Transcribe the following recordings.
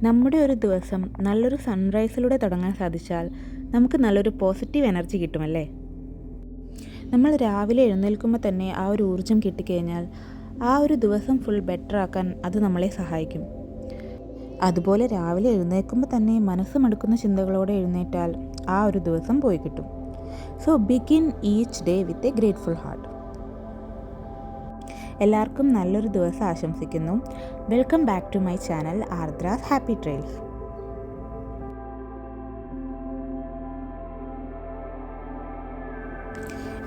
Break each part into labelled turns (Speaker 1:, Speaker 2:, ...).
Speaker 1: നമ്മുടെ ഒരു ദിവസം നല്ലൊരു സൺറൈസിലൂടെ തുടങ്ങാൻ സാധിച്ചാൽ നമുക്ക് നല്ലൊരു പോസിറ്റീവ് എനർജി കിട്ടുമല്ലേ. നമ്മൾ രാവിലെ എഴുന്നേൽക്കുമ്പോൾ തന്നെ ആ ഒരു ഊർജ്ജം കിട്ടിക്കഴിഞ്ഞാൽ ആ ഒരു ദിവസം ഫുൾ ബെറ്റർ ആക്കാൻ അത് നമ്മളെ സഹായിക്കും. അതുപോലെ രാവിലെ എഴുന്നേൽക്കുമ്പോൾ തന്നെ മനസ്സ് മടുക്കുന്ന ചിന്തകളോടെ എഴുന്നേറ്റാൽ ആ ഒരു ദിവസം പോയി കിട്ടും. So begin each day with a grateful heart. എല്ലാവർക്കും നല്ലൊരു ദിവസം ആശംസിക്കുന്നു. Welcome back to my channel Ardra's happy trails.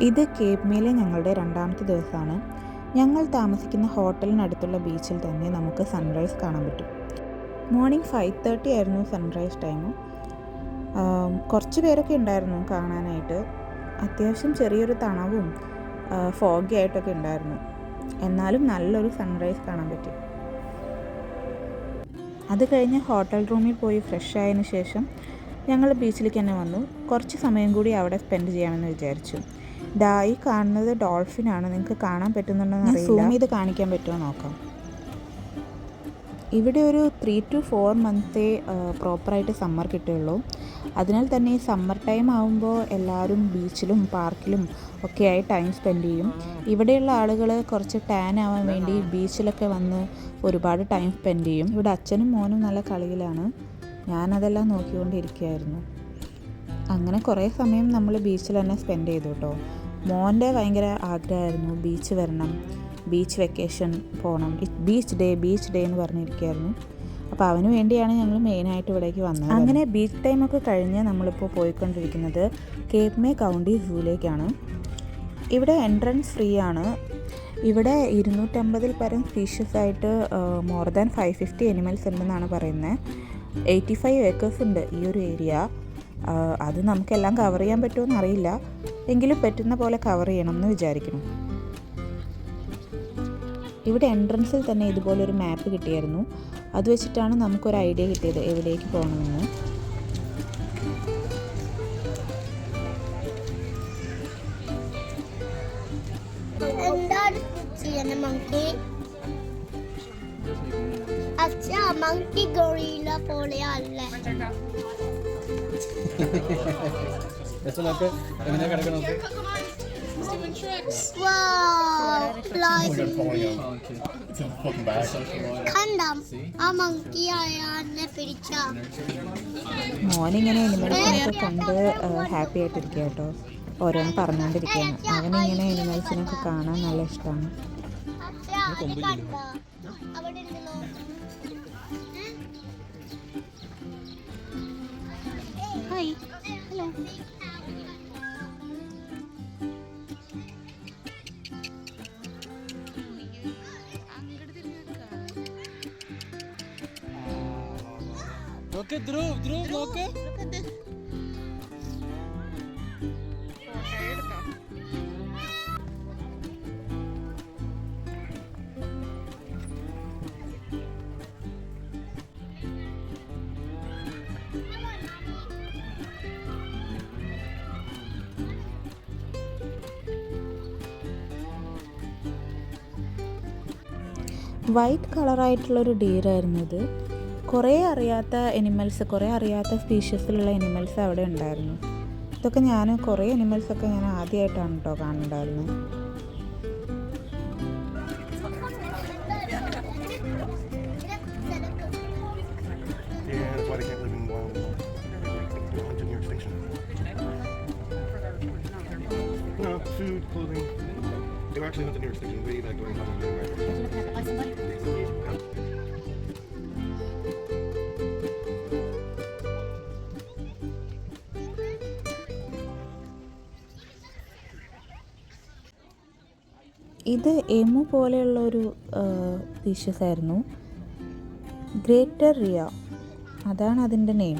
Speaker 1: ഇത് കേപ്പ് മേലെ ഞങ്ങളുടെ രണ്ടാമത്തെ ദിവസമാണ്. ഞങ്ങൾ താമസിക്കുന്ന ഹോട്ടലിനടുത്തുള്ള ബീച്ചിൽ തന്നെ നമുക്ക് സൺറൈസ് കാണാൻ പറ്റും. മോർണിംഗ് 5:30 ആയിരുന്നു സൺറൈസ് ടൈം. കുറച്ച് പേരൊക്കെ ഉണ്ടായിരുന്നു കാണാനായിട്ട്. അത്യാവശ്യം ചെറിയൊരു തണവും ഫോഗി ആയിട്ടൊക്കെ ഉണ്ടായിരുന്നു. എന്നാലും നല്ലൊരു സൺറൈസ് കാണാൻ പറ്റി. അത് കഴിഞ്ഞ് ഹോട്ടൽ റൂമിൽ പോയി ഫ്രഷ് ആയതിനു ശേഷം ഞങ്ങൾ ബീച്ചിലേക്ക് തന്നെ വന്നു. കുറച്ച് സമയം കൂടി അവിടെ സ്പെൻഡ് ചെയ്യാമെന്ന് വിചാരിച്ചു. ഈ കാണുന്നത് ഡോൾഫിനാണ്. നിങ്ങൾക്ക് കാണാൻ പറ്റുന്നുണ്ടെന്ന് അറിയില്ല. സൂം ചെയ്ത് കാണിക്കാൻ പറ്റുമോ നോക്കാം. ഇവിടെ ഒരു 3 to 4 മന്ത്സേ പ്രോപ്പറായിട്ട് സമ്മർ കിട്ടുകയുള്ളൂ. അതിനാൽ തന്നെ സമ്മർ ടൈം ആകുമ്പോൾ എല്ലാവരും ബീച്ചിലും പാർക്കിലും ഒക്കെയായി ടൈം സ്പെൻഡ് ചെയ്യും. ഇവിടെയുള്ള ആളുകൾ കുറച്ച് ടാൻ ആവാൻ വേണ്ടി ബീച്ചിലൊക്കെ വന്ന് ഒരുപാട് ടൈം സ്പെൻഡ് ചെയ്യും. ഇവിടെ അച്ഛനും മോനും നല്ല കളിയിലാണ്. ഞാനതെല്ലാം നോക്കിക്കൊണ്ടിരിക്കുകയായിരുന്നു. അങ്ങനെ കുറേ സമയം നമ്മൾ ബീച്ചിൽ തന്നെ സ്പെൻഡ് ചെയ്തു കേട്ടോ. മോൻ്റെ ഭയങ്കര ആഗ്രഹമായിരുന്നു ബീച്ച് വരണം, ബീച്ച് വെക്കേഷൻ പോകണം, ബീച്ച് ഡേ എന്ന് പറഞ്ഞിരിക്കുകയായിരുന്നു. അപ്പോൾ അവന് വേണ്ടിയാണ് ഞങ്ങൾ മെയിനായിട്ട് ഇവിടേക്ക് വന്നത്. അങ്ങനെ ബീച്ച് ടൈമൊക്കെ കഴിഞ്ഞ് നമ്മളിപ്പോൾ പോയിക്കൊണ്ടിരിക്കുന്നത് കേപ്പ് മേ കൗണ്ടി സൂവിലേക്കാണ്. ഇവിടെ എൻട്രൻസ് ഫ്രീ ആണ്. ഇവിടെ 250 പരം സ്പീഷ്യസ് ആയിട്ട് മോർ ദാൻ 550 അനിമൽസ് ഉണ്ടെന്നാണ് പറയുന്നത്. 85 ഏക്കേഴ്സ് ഉണ്ട് ഈ ഒരു ഏരിയ. അത് നമുക്കെല്ലാം കവർ ചെയ്യാൻ പറ്റുമെന്ന് അറിയില്ല, എങ്കിലും പറ്റുന്ന പോലെ കവർ ചെയ്യണം എന്ന് വിചാരിക്കണം. ഇവിടെ എൻട്രൻസിൽ തന്നെ ഇതുപോലൊരു മാപ്പ് കിട്ടിയായിരുന്നു. അത് വെച്ചിട്ടാണ് നമുക്കൊരു ഐഡിയ കിട്ടിയത് എവിടേക്ക് പോകണമെന്ന്.
Speaker 2: മങ്കി ഗോറില്ല പോലെയല്ല.
Speaker 1: മോനിങ്ങനെ എനിമൽസിനൊക്കെ കണ്ട് ഹാപ്പി ആയിട്ടിരിക്കുക കേട്ടോ. ഓരോന്ന് പറഞ്ഞുകൊണ്ടിരിക്കുകയാണ്. അവനിങ്ങനെ എനിമൽസിനൊക്കെ കാണാൻ നല്ല ഇഷ്ടമാണ്. Hi, hello.
Speaker 3: Look at Dhruv, look at.
Speaker 1: White കളറായിട്ടുള്ളൊരു ഡീറായിരുന്നു ഇത്. കുറേ അറിയാത്ത എനിമൽസ്, കുറേ അറിയാത്ത സ്പീഷ്യസിലുള്ള എനിമൽസ് അവിടെ ഉണ്ടായിരുന്നു. ഇതൊക്കെ കുറേ എനിമൽസൊക്കെ ഞാൻ ആദ്യമായിട്ടാണ് കേട്ടോ കാണുന്നുണ്ടായിരുന്നത്.
Speaker 4: Food, clothing. They were actually hunting near extinction way back during
Speaker 1: ഇത് എമു പോലെയുള്ളൊരു സ്പീഷ്യസ് ആയിരുന്നു. ഗ്രേറ്റർ റിയ, അതാണ് അതിൻ്റെ നെയിം.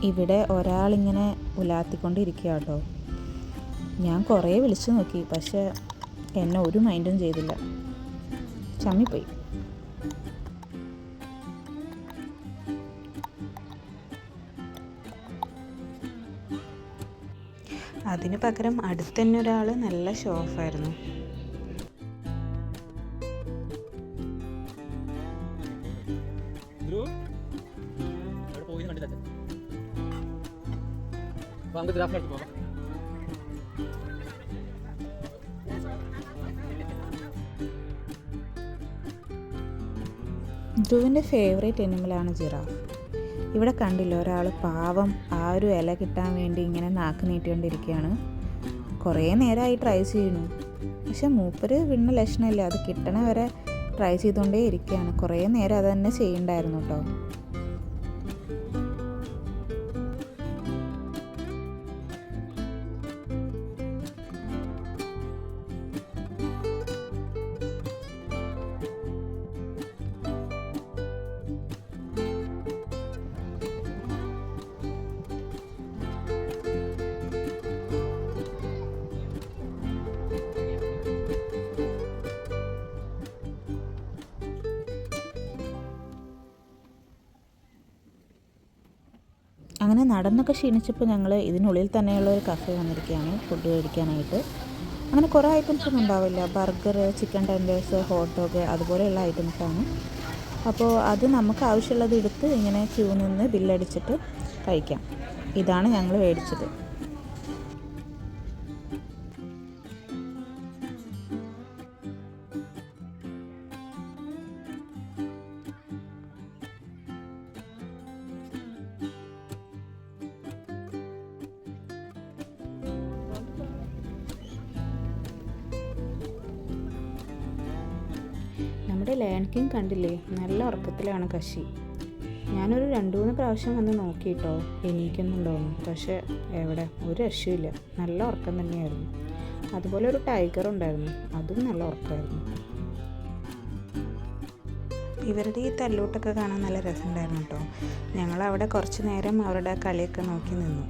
Speaker 1: ഇവിടെ ഒരാളിങ്ങനെ ഉലാത്തിക്കൊണ്ടിരിക്കുക കേട്ടോ. ഞാൻ കുറേ വിളിച്ചു നോക്കി, പക്ഷെ എന്നെ ഒരു മൈൻഡും ചെയ്തില്ല. ചമ്മിപ്പോയി. അതിന് പകരം അടുത്ത് തന്നെ ഒരാൾ നല്ല ഷോ ഓഫായിരുന്നു. ധ്രുവിൻ്റെ ഫേവറേറ്റ് എനിമലാണ് ജിറാഫ്. ഇവിടെ കണ്ടില്ല, ഒരാൾ പാവം ആ ഒരു ഇല കിട്ടാൻ വേണ്ടി ഇങ്ങനെ നാക്ക് നീട്ടിക്കൊണ്ടിരിക്കുകയാണ്. കുറേ നേരമായി ട്രൈ ചെയ്യുന്നു, പക്ഷെ മൂപ്പര് വീണ ലക്ഷണമില്ല. അത് കിട്ടണ വരെ ട്രൈ ചെയ്തുകൊണ്ടേ ഇരിക്കുകയാണ്. കുറേ നേരം അത് തന്നെ ചെയ്യണ്ടായിരുന്നു കേട്ടോ. അങ്ങനെ നടന്നൊക്കെ ക്ഷീണിച്ചപ്പോൾ ഞങ്ങൾ ഇതിനുള്ളിൽ തന്നെയുള്ള ഒരു കഫേ വന്നിരിക്കുകയാണ് ഫുഡ് കഴിക്കാനായിട്ട്. അങ്ങനെ കുറേ ഐറ്റംസ് ഒന്നും ഉണ്ടാവില്ല. Burger, chicken tenders, hot dog അതുപോലെയുള്ള ഐറ്റംസാണ്. അപ്പോൾ അത് നമുക്ക് ആവശ്യമുള്ളത് എടുത്ത് ഇങ്ങനെ ക്യൂ നിന്ന് ബില്ലടിച്ചിട്ട് കഴിക്കാം. ഇതാണ് ഞങ്ങൾ മേടിച്ചത്. നമ്മുടെ ലയൺ കിങ് കണ്ടില്ലേ, നല്ല ഉറക്കത്തിലാണ് കശി. ഞാനൊരു 2-3 പ്രാവശ്യം വന്ന് നോക്കിയിട്ടോ എണീക്കുന്നുണ്ടോയെന്ന്, പക്ഷേ എവിടെ, ഒരു രക്ഷയില്ല. നല്ല ഉറക്കം തന്നെയായിരുന്നു. അതുപോലെ ഒരു ടൈഗർ ഉണ്ടായിരുന്നു, അതും നല്ല ഉറക്കമായിരുന്നു. ഇവരുടെ ഈ തല്ലൂട്ടൊക്കെ കാണാൻ നല്ല രസമുണ്ടായിരുന്നു കേട്ടോ. ഞങ്ങളവിടെ കുറച്ച് നേരം അവരുടെ കളിയൊക്കെ നോക്കി നിന്നു.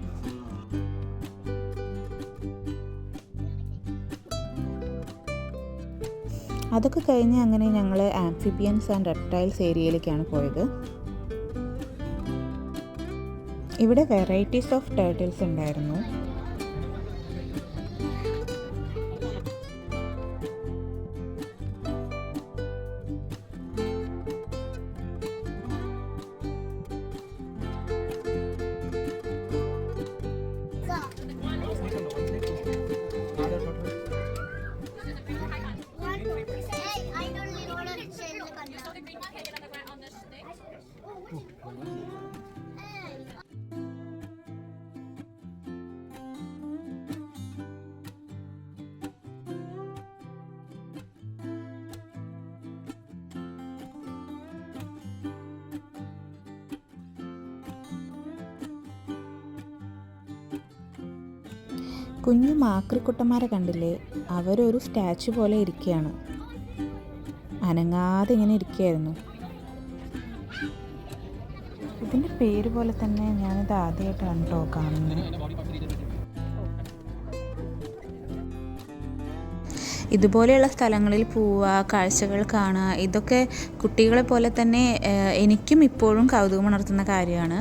Speaker 1: അതൊക്കെ കഴിഞ്ഞ് അങ്ങനെ ഞങ്ങൾ ആംഫിബിയൻസ് ആൻഡ് റെപ്റ്റൈൽസ് ഏരിയയിലേക്കാണ് പോയത്. ഇവിടെ വെറൈറ്റീസ് ഓഫ് ടേർട്ടിൽസ് ഉണ്ടായിരുന്നു. കുഞ്ഞു മാക്രിക്കുട്ടന്മാരെ കണ്ടില്ലേ, അവരൊരു സ്റ്റാച്ചു പോലെ ഇരിക്കുകയാണ്, അനങ്ങാതെ ഇങ്ങനെ ഇരിക്കുകയായിരുന്നു. ഇതിൻ്റെ പേര് പോലെ തന്നെ ഞാനിത് ആദ്യമായിട്ടാണ് കേട്ടോ കാണുന്നത്. ഇതുപോലെയുള്ള സ്ഥലങ്ങളിൽ പോവുക, കാഴ്ചകൾ കാണുക, ഇതൊക്കെ കുട്ടികളെ പോലെ തന്നെ എനിക്കും ഇപ്പോഴും കൗതുകമുണർത്തുന്ന കാര്യമാണ്.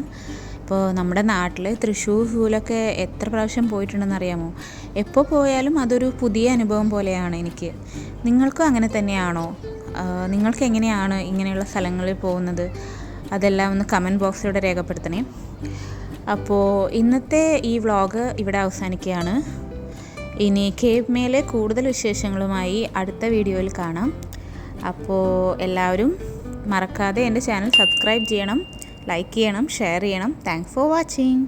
Speaker 1: ഇപ്പോൾ നമ്മുടെ നാട്ടിൽ തൃശ്ശൂർ സൂവിലൊക്കെ എത്ര പ്രാവശ്യം പോയിട്ടുണ്ടെന്ന് അറിയാമോ? എപ്പോൾ പോയാലും അതൊരു പുതിയ അനുഭവം പോലെയാണ് എനിക്ക്. നിങ്ങൾക്കും അങ്ങനെ തന്നെയാണോ? നിങ്ങൾക്ക് എങ്ങനെയാണ് ഇങ്ങനെയുള്ള സ്ഥലങ്ങളിൽ പോകുന്നത്? അതെല്ലാം ഒന്ന് കമൻറ്റ് ബോക്സിലൂടെ രേഖപ്പെടുത്തണേ. അപ്പോൾ ഇന്നത്തെ ഈ വ്ളോഗ് ഇവിടെ അവസാനിക്കുകയാണ്. ഇനി കേവ് മേലെ കൂടുതൽ വിശേഷങ്ങളുമായി അടുത്ത വീഡിയോയിൽ കാണാം. അപ്പോൾ എല്ലാവരും മറക്കാതെ എൻ്റെ ചാനൽ സബ്സ്ക്രൈബ് ചെയ്യണം, ലൈക്ക് ചെയ്യണം, ഷെയർ ചെയ്യണം. Thanks for watching.